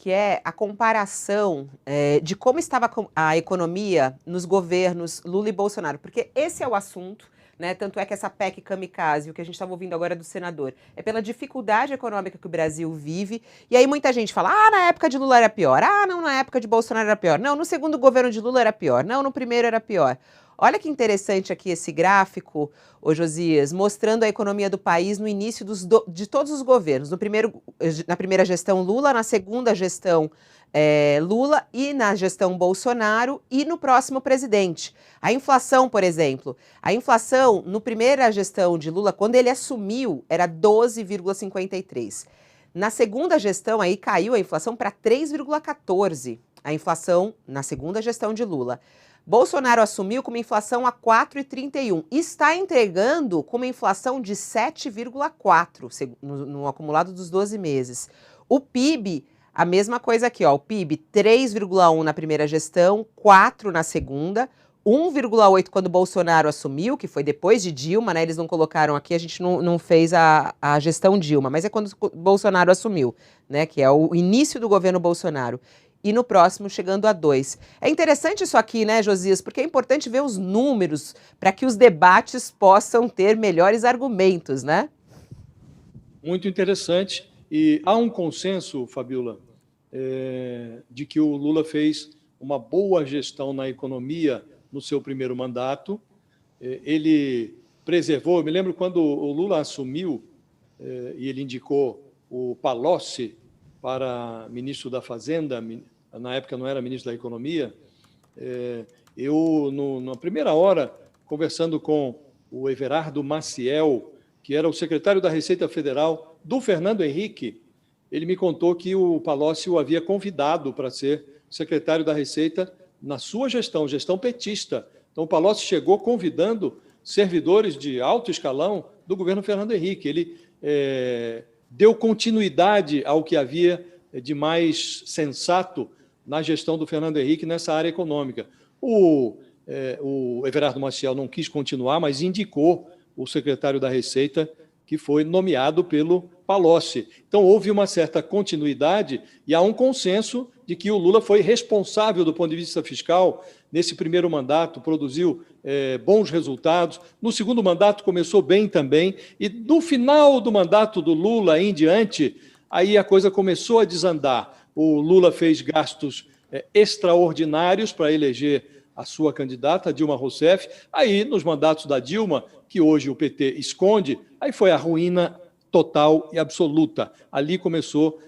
que é a comparação de como estava a economia nos governos Lula e Bolsonaro, porque esse é o assunto, né? Tanto é que essa PEC kamikaze, o que a gente estava ouvindo agora do senador, é pela dificuldade econômica que o Brasil vive. E aí muita gente fala, na época de Lula era pior, não, na época de Bolsonaro era pior, não, no segundo governo de Lula era pior, não, no primeiro era pior. Olha que interessante aqui esse gráfico, ô Josias, mostrando a economia do país no início de todos os governos. Na primeira gestão Lula, na segunda gestão Lula e na gestão Bolsonaro e no próximo presidente. A inflação, por exemplo, a inflação no primeira gestão de Lula, quando ele assumiu, era 12,53. Na segunda gestão, aí caiu a inflação para 3,14. A inflação na segunda gestão de Lula. Bolsonaro assumiu com uma inflação a 4,31 e está entregando com uma inflação de 7,4 no acumulado dos 12 meses. O PIB, a mesma coisa aqui, ó, o PIB 3,1 na primeira gestão, 4 na segunda, 1,8 quando Bolsonaro assumiu, que foi depois de Dilma, né? Eles não colocaram aqui, a gente não fez a gestão Dilma, mas é quando Bolsonaro assumiu, né? Que é o início do governo Bolsonaro. E no próximo chegando a 2. É interessante isso aqui, né, Josias? Porque é importante ver os números para que os debates possam ter melhores argumentos, né? Muito interessante. E há um consenso, Fabiola, de que o Lula fez uma boa gestão na economia no seu primeiro mandato. Ele preservou, eu me lembro quando o Lula assumiu e ele indicou o Palocci para ministro da Fazenda, na época não era ministro da Economia, eu, na primeira hora, conversando com o Everardo Maciel, que era o secretário da Receita Federal do Fernando Henrique, ele me contou que o Palocci o havia convidado para ser secretário da Receita na sua gestão petista. Então, o Palocci chegou convidando servidores de alto escalão do governo Fernando Henrique. Ele deu continuidade ao que havia de mais sensato na gestão do Fernando Henrique nessa área econômica. O Everardo Maciel não quis continuar, mas indicou o secretário da Receita, que foi nomeado pelo Palocci. Então, houve uma certa continuidade e há um consenso de que o Lula foi responsável do ponto de vista fiscal nesse primeiro mandato, produziu bons resultados. No segundo mandato começou bem também e no final do mandato do Lula em diante, aí a coisa começou a desandar. O Lula fez gastos extraordinários para eleger a sua candidata, Dilma Rousseff. Aí, nos mandatos da Dilma, que hoje o PT esconde, aí foi a ruína total e absoluta. Ali começou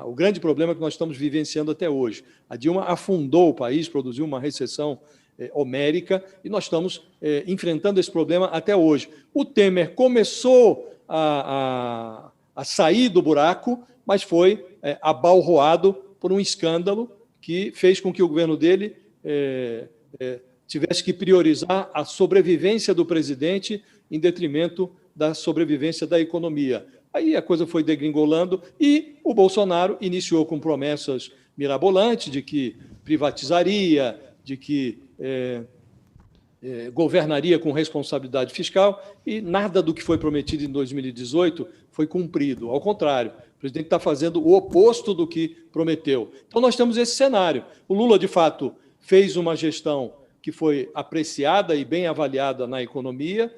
o grande problema que nós estamos vivenciando até hoje. A Dilma afundou o país, produziu uma recessão homérica e nós estamos enfrentando esse problema até hoje. O Temer começou a sair do buraco, mas foi abalroado por um escândalo que fez com que o governo dele tivesse que priorizar a sobrevivência do presidente em detrimento da sobrevivência da economia. Aí a coisa foi degringolando e o Bolsonaro iniciou com promessas mirabolantes de que privatizaria, de que governaria com responsabilidade fiscal e nada do que foi prometido em 2018 foi cumprido. Ao contrário, o presidente está fazendo o oposto do que prometeu. Então, nós temos esse cenário. O Lula, de fato, fez uma gestão que foi apreciada e bem avaliada na economia,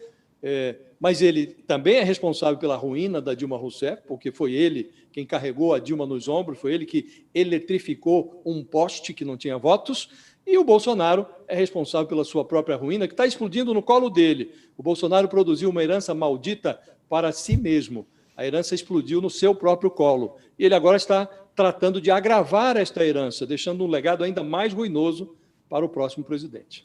mas ele também é responsável pela ruína da Dilma Rousseff, porque foi ele quem carregou a Dilma nos ombros, foi ele que eletrificou um poste que não tinha votos, e o Bolsonaro é responsável pela sua própria ruína, que está explodindo no colo dele. O Bolsonaro produziu uma herança maldita para si mesmo. A herança explodiu no seu próprio colo. E ele agora está tratando de agravar esta herança, deixando um legado ainda mais ruinoso para o próximo presidente.